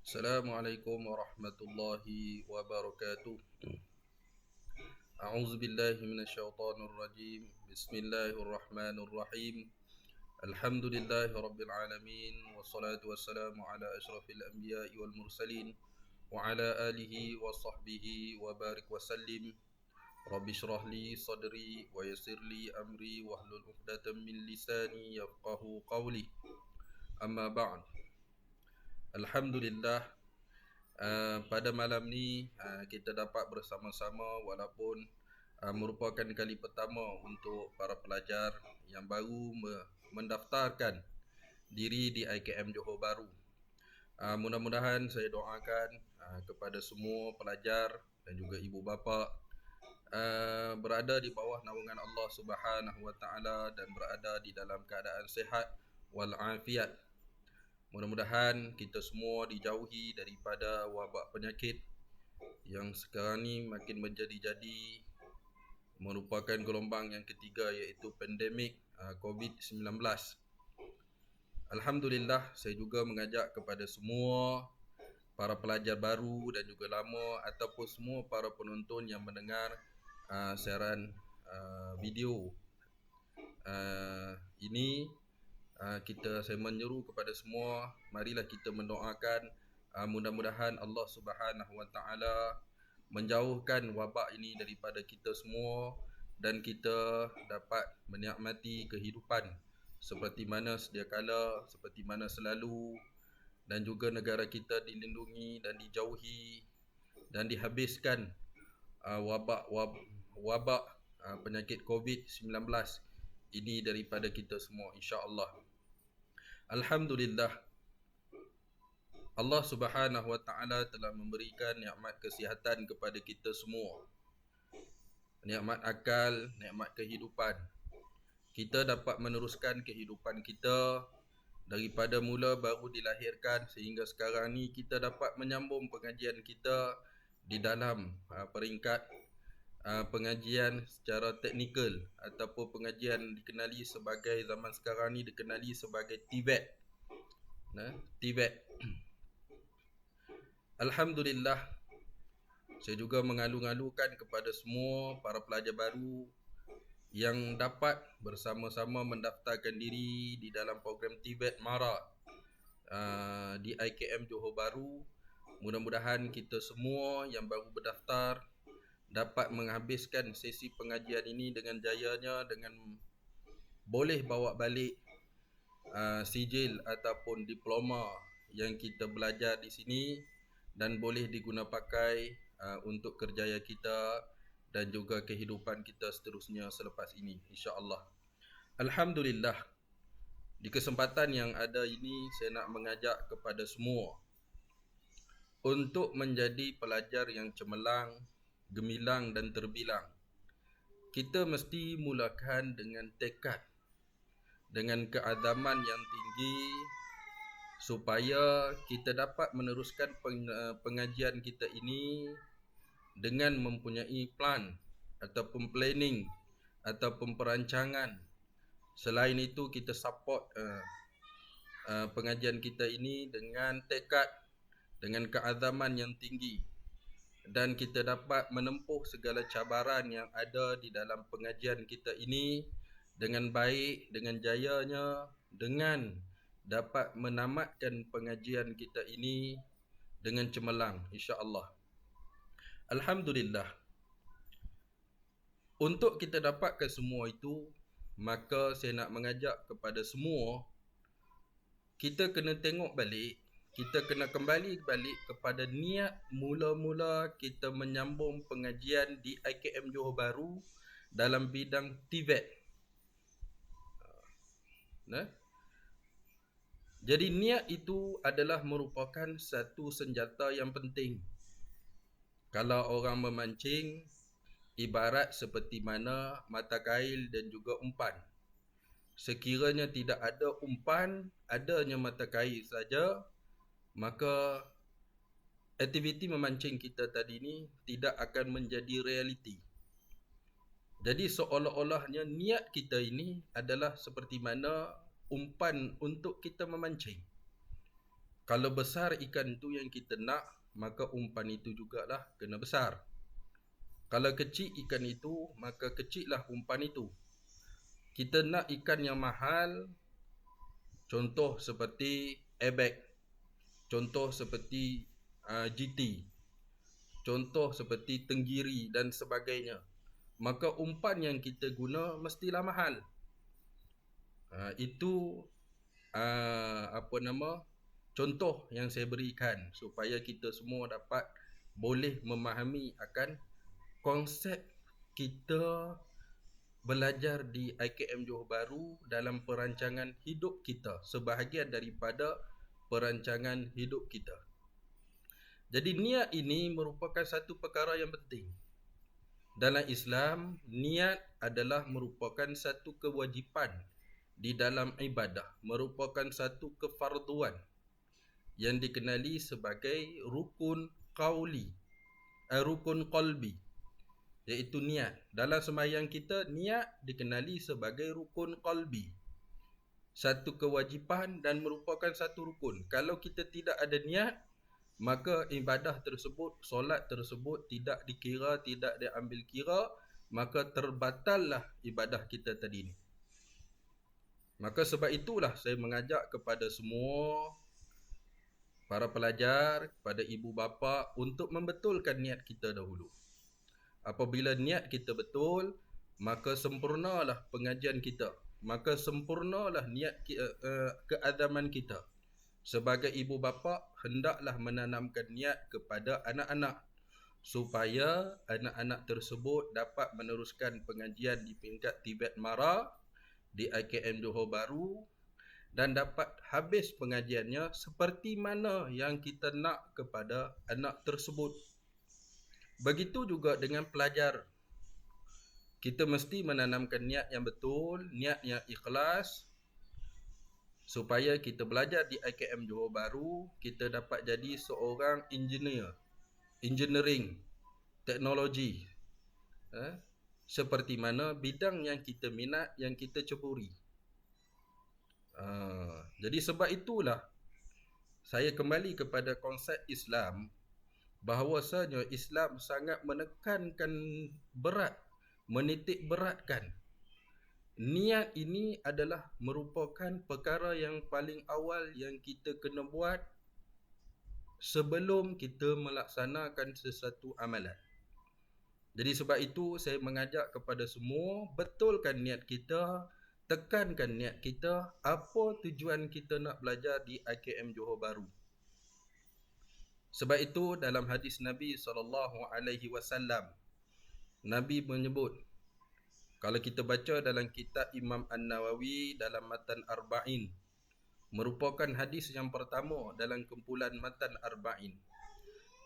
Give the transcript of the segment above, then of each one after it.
Assalamualaikum warahmatullahi wabarakatuh. A'udzu billahi minasyaitonir rajim. Bismillahirrahmanirrahim. Alhamdulillahi rabbil alamin wassalatu wassalamu ala asyrafil anbiya'i wal mursalin wa ala alihi wa sahbihi wa barik wa sallim. Rabbi shrah li sadri wa yassir li amri wahlul 'uqdatam min lisani yafqahu qawli. Amma ba'd. Alhamdulillah, pada malam ni kita dapat bersama-sama walaupun merupakan kali pertama untuk para pelajar yang baru mendaftarkan diri di IKM Johor Bahru. Mudah-mudahan saya doakan kepada semua pelajar dan juga ibu bapa berada di bawah naungan Allah Subhanahu Wa Taala dan berada di dalam keadaan sehat wal afiat. Mudah-mudahan kita semua dijauhi daripada wabak penyakit yang sekarang ni makin menjadi-jadi, merupakan gelombang yang ketiga iaitu pandemik COVID-19. Alhamdulillah, saya juga mengajak kepada semua para pelajar baru dan juga lama ataupun semua para penonton yang mendengar siaran video ini, saya menyeru kepada semua, marilah kita mendoakan mudah-mudahan Allah Subhanahu Wa Taala menjauhkan wabak ini daripada kita semua dan kita dapat menikmati kehidupan seperti mana sedia kala, seperti mana selalu, dan juga negara kita dilindungi dan dijauhi dan dihabiskan wabak penyakit COVID-19 ini daripada kita semua, insya-Allah. Alhamdulillah, Allah Subhanahu Wa Taala telah memberikan nikmat kesihatan kepada kita semua. Nikmat akal, nikmat kehidupan. Kita dapat meneruskan kehidupan kita daripada mula baru dilahirkan sehingga sekarang ni kita dapat menyambung pengajian kita di dalam peringkat pengajian secara teknikal ataupun pengajian dikenali sebagai zaman sekarang ni dikenali sebagai TVET. TVET. Alhamdulillah, saya juga mengalu-alukan kepada semua para pelajar baru yang dapat bersama-sama mendaftarkan diri di dalam program TVET MARA di IKM Johor Bahru. Mudah-mudahan kita semua yang baru berdaftar dapat menghabiskan sesi pengajian ini dengan jayanya, dengan boleh bawa balik sijil ataupun diploma yang kita belajar di sini dan boleh diguna pakai untuk kerjaya kita dan juga kehidupan kita seterusnya selepas ini, insya-Allah. Alhamdulillah, di kesempatan yang ada ini saya nak mengajak kepada semua untuk menjadi pelajar yang cemerlang, gemilang dan terbilang. Kita mesti mulakan dengan tekad, dengan keazaman yang tinggi supaya kita dapat meneruskan pengajian kita ini dengan mempunyai plan ataupun planning ataupun perancangan. Selain itu, kita support pengajian kita ini dengan tekad, dengan keazaman yang tinggi, dan kita dapat menempuh segala cabaran yang ada di dalam pengajian kita ini dengan baik, dengan jayanya, dengan dapat menamatkan pengajian kita ini dengan cemerlang, insya-Allah. Alhamdulillah. Untuk kita dapatkan semua itu, maka saya nak mengajak kepada semua, kita kena tengok balik, kita kena kembali balik kepada niat mula-mula kita menyambung pengajian di IKM Johor Bahru dalam bidang TVET. Jadi niat itu adalah merupakan satu senjata yang penting. Kalau orang memancing, ibarat seperti mana mata kail dan juga umpan. Sekiranya tidak ada umpan, adanya mata kail saja, maka aktiviti memancing kita tadi ni tidak akan menjadi realiti. Jadi seolah-olahnya niat kita ini adalah seperti mana umpan untuk kita memancing. Kalau besar ikan itu yang kita nak, maka umpan itu jugalah kena besar. Kalau kecil ikan itu, maka kecillah umpan itu. Kita nak ikan yang mahal, contoh seperti airbag, contoh seperti GT, contoh seperti tenggiri dan sebagainya. Maka umpan yang kita guna mestilah mahal. Itu contoh yang saya berikan supaya kita semua dapat boleh memahami akan konsep kita belajar di IKM Johor Bahru dalam perancangan hidup kita, sebahagian daripada perancangan hidup kita. Jadi niat ini merupakan satu perkara yang penting. Dalam Islam, niat adalah merupakan satu kewajipan di dalam ibadah, merupakan satu kefarduan yang dikenali sebagai rukun qalbi, iaitu niat. Dalam sembahyang kita, niat dikenali sebagai rukun qalbi, satu kewajipan dan merupakan satu rukun. Kalau kita tidak ada niat, maka ibadah tersebut, solat tersebut tidak dikira, tidak diambil kira, maka terbatallah ibadah kita tadi ni. Maka sebab itulah saya mengajak kepada semua para pelajar, kepada ibu bapa untuk membetulkan niat kita dahulu. Apabila niat kita betul, maka sempurnalah pengajian kita, maka sempurnalah niat keadaman kita. Sebagai ibu bapa, hendaklah menanamkan niat kepada anak-anak supaya anak-anak tersebut dapat meneruskan pengajian di peringkat Tibet Mara di IKM Johor Bahru dan dapat habis pengajiannya seperti mana yang kita nak kepada anak tersebut. Begitu juga dengan pelajar. Kita mesti menanamkan niat yang betul, niat yang ikhlas, supaya kita belajar di IKM Johor Bahru, kita dapat jadi seorang engineering, teknologi, seperti mana bidang yang kita minat, yang kita ceburi. Jadi sebab itulah saya kembali kepada konsep Islam, bahawasanya Islam sangat menekankan berat, menitik beratkan niat ini adalah merupakan perkara yang paling awal yang kita kena buat sebelum kita melaksanakan sesuatu amalan. Jadi sebab itu saya mengajak kepada semua, betulkan niat kita, tekankan niat kita, apa tujuan kita nak belajar di IKM Johor Bahru. Sebab itu dalam hadis Nabi SAW, Nabi menyebut, kalau kita baca dalam kitab Imam An-Nawawi dalam Matan Arba'in, merupakan hadis yang pertama dalam kumpulan Matan Arba'in.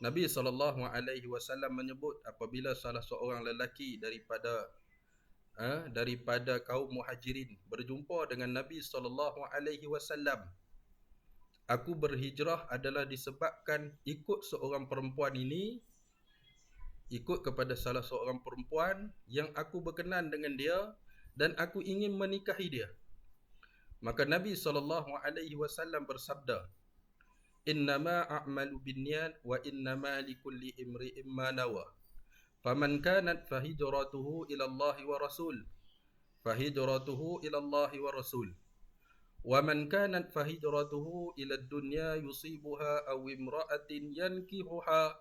Nabi SAW menyebut apabila salah seorang lelaki daripada kaum muhajirin berjumpa dengan Nabi SAW, aku berhijrah adalah disebabkan ikut seorang perempuan ini, ikut kepada salah seorang perempuan yang aku berkenan dengan dia dan aku ingin menikahi dia. Maka Nabi SAW bersabda, innama a'malu binniyat wa innama likulli imri'in ma nawa. Faman kanat fahijratuhu ila Allah wa rasul, fahijratuhu ila Allah wa rasul. Wa man kanat fahijratuhu ila ad-dunya yusibuha aw imra'atin yankihuha,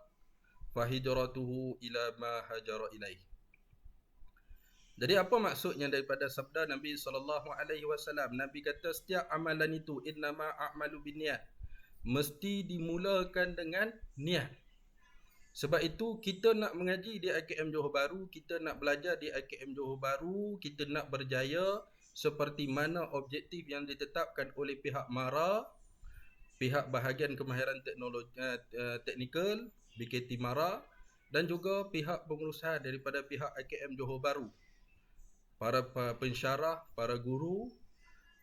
fahijratuhu ila ma hajara ilaih. Jadi apa maksudnya daripada sabda Nabi SAW? Nabi kata setiap amalan itu innama a'malu binniyat, mesti dimulakan dengan niat. Sebab itu kita nak mengaji di IKM Johor Bahru, kita nak belajar di IKM Johor Bahru, kita nak berjaya seperti mana objektif yang ditetapkan oleh pihak MARA, pihak bahagian kemahiran teknologi teknikal BKT MARA, dan juga pihak pengurusan daripada pihak IKM Johor Bahru, para pensyarah, para guru.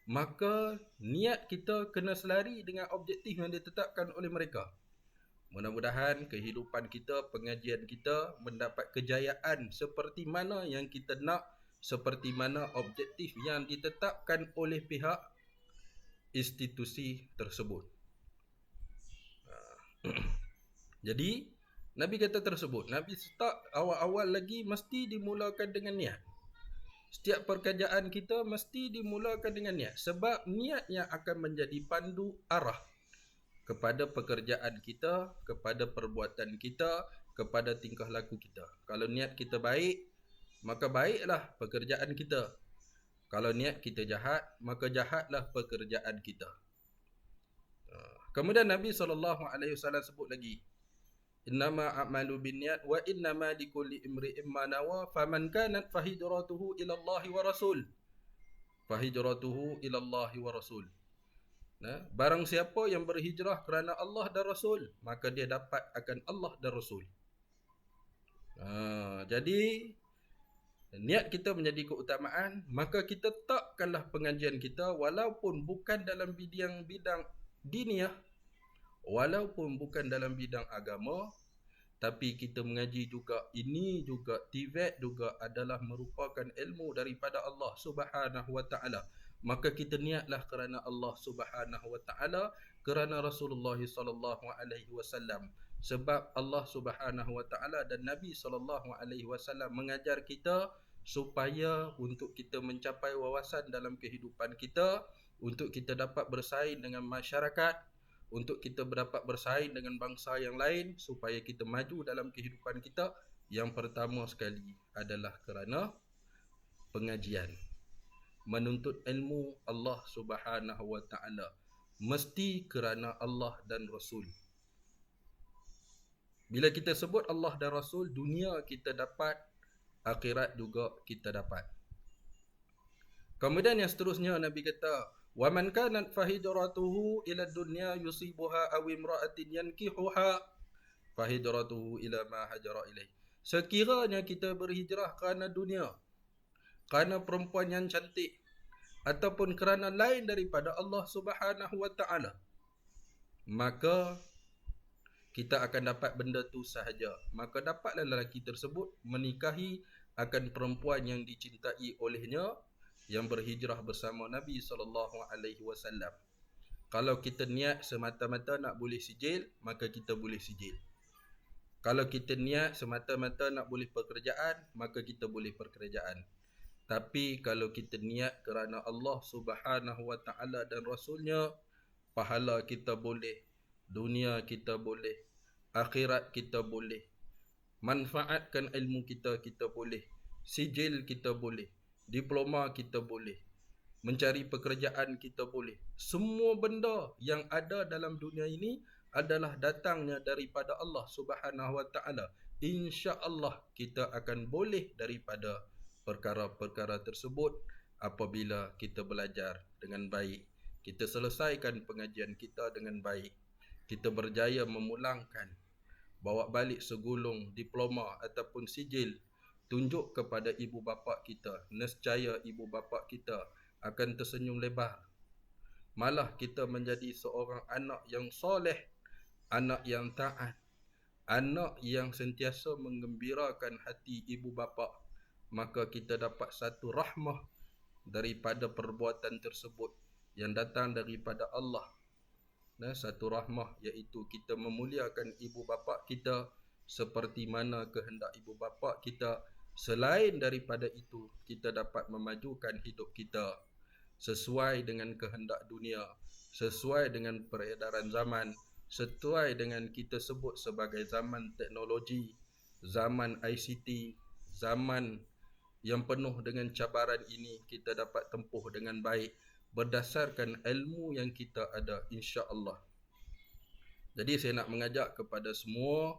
Maka niat kita kena selari dengan objektif yang ditetapkan oleh mereka. Mudah-mudahan kehidupan kita, pengajian kita mendapat kejayaan seperti mana yang kita nak, seperti mana objektif yang ditetapkan oleh pihak institusi tersebut. Jadi Nabi kata tersebut, Nabi start awal-awal lagi mesti dimulakan dengan niat. Setiap pekerjaan kita mesti dimulakan dengan niat. Sebab niat yang akan menjadi pandu arah kepada pekerjaan kita, kepada perbuatan kita, kepada tingkah laku kita. Kalau niat kita baik, maka baiklah pekerjaan kita. Kalau niat kita jahat, maka jahatlah pekerjaan kita. Kemudian Nabi SAW sebut lagi, innama a'malu binniyat wa innama likulli imri'in ma nawa faman kanat fahijratuhu ila Allah wa rasul fahijratuhu ila Allah wa rasul. Barang siapa yang berhijrah kerana Allah dan Rasul, maka dia dapat akan Allah dan Rasul. Jadi niat kita menjadi keutamaan, maka kita takkanlah pengajian kita walaupun bukan dalam bidang diniyah, walaupun bukan dalam bidang agama, tapi kita mengaji juga, ini juga TVET juga adalah merupakan ilmu daripada Allah Subhanahu wa taala. Maka kita niatlah kerana Allah Subhanahu wa taala, kerana Rasulullah sallallahu alaihi wasallam. Sebab Allah Subhanahu wa taala dan Nabi sallallahu alaihi wasallam mengajar kita supaya untuk kita mencapai wawasan dalam kehidupan kita, untuk kita dapat bersaing dengan masyarakat, untuk kita dapat bersaing dengan bangsa yang lain, supaya kita maju dalam kehidupan kita. Yang pertama sekali adalah kerana pengajian, menuntut ilmu Allah Subhanahu wa taala, mesti kerana Allah dan Rasul. Bila kita sebut Allah dan Rasul, dunia kita dapat, akhirat juga kita dapat. Kemudian yang seterusnya Nabi kata, wa man kanat fahijratuhu ila dunya yusibuha aw imra'atin yankihuha fahijratuhu ila ma hajara ilaih. Sekiranya kita berhijrah kerana dunia, kerana perempuan yang cantik, ataupun kerana lain daripada Allah Subhanahu wa taala, maka kita akan dapat benda tu sahaja. Maka dapatlah lelaki tersebut menikahi akan perempuan yang dicintai olehnya, yang berhijrah bersama Nabi SAW. Kalau kita niat semata-mata nak boleh sijil, maka kita boleh sijil. Kalau kita niat semata-mata nak boleh pekerjaan, maka kita boleh pekerjaan. Tapi kalau kita niat kerana Allah Subhanahu wa taala dan Rasulnya, pahala kita boleh, dunia kita boleh, akhirat kita boleh, manfaatkan ilmu kita boleh, sijil kita boleh, diploma kita boleh, mencari pekerjaan kita boleh. Semua benda yang ada dalam dunia ini adalah datangnya daripada Allah Subhanahu wa taala. Insya-Allah kita akan boleh daripada perkara-perkara tersebut apabila kita belajar dengan baik, kita selesaikan pengajian kita dengan baik, kita berjaya memulangkan, bawa balik segulung diploma ataupun sijil, tunjuk kepada ibu bapa kita, nescaya ibu bapa kita akan tersenyum lebar. Malah kita menjadi seorang anak yang soleh, anak yang taat, anak yang sentiasa menggembirakan hati ibu bapa. Maka kita dapat satu rahmah daripada perbuatan tersebut yang datang daripada Allah. Satu rahmah, iaitu kita memuliakan ibu bapa kita seperti mana kehendak ibu bapa kita. Selain daripada itu, kita dapat memajukan hidup kita sesuai dengan kehendak dunia, sesuai dengan peredaran zaman, sesuai dengan kita sebut sebagai zaman teknologi, zaman ICT, zaman yang penuh dengan cabaran ini kita dapat tempuh dengan baik berdasarkan ilmu yang kita ada, insya-Allah. Jadi saya nak mengajak kepada semua,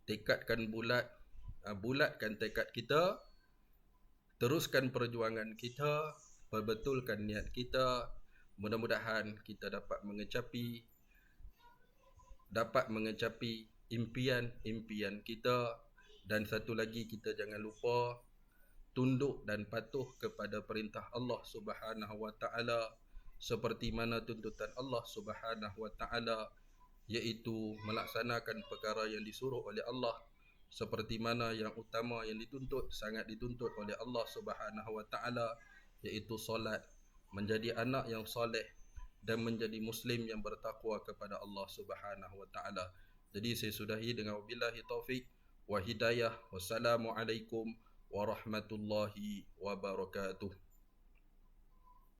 tekadkan bulatkan tekad kita, teruskan perjuangan kita, perbetulkan niat kita. Mudah-mudahan kita dapat mengecapi impian-impian kita. Dan satu lagi, kita jangan lupa tunduk dan patuh kepada perintah Allah Subhanahu wa taala seperti mana tuntutan Allah Subhanahu wa taala, iaitu melaksanakan perkara yang disuruh oleh Allah, seperti mana yang utama yang sangat dituntut oleh Allah Subhanahu wa taala, iaitu solat, menjadi anak yang soleh dan menjadi muslim yang bertakwa kepada Allah Subhanahu wa taala. Jadi saya sudahi dengan wabillahi taufik wa hidayah. Wassalamualaikum warahmatullahi wabarakatuh.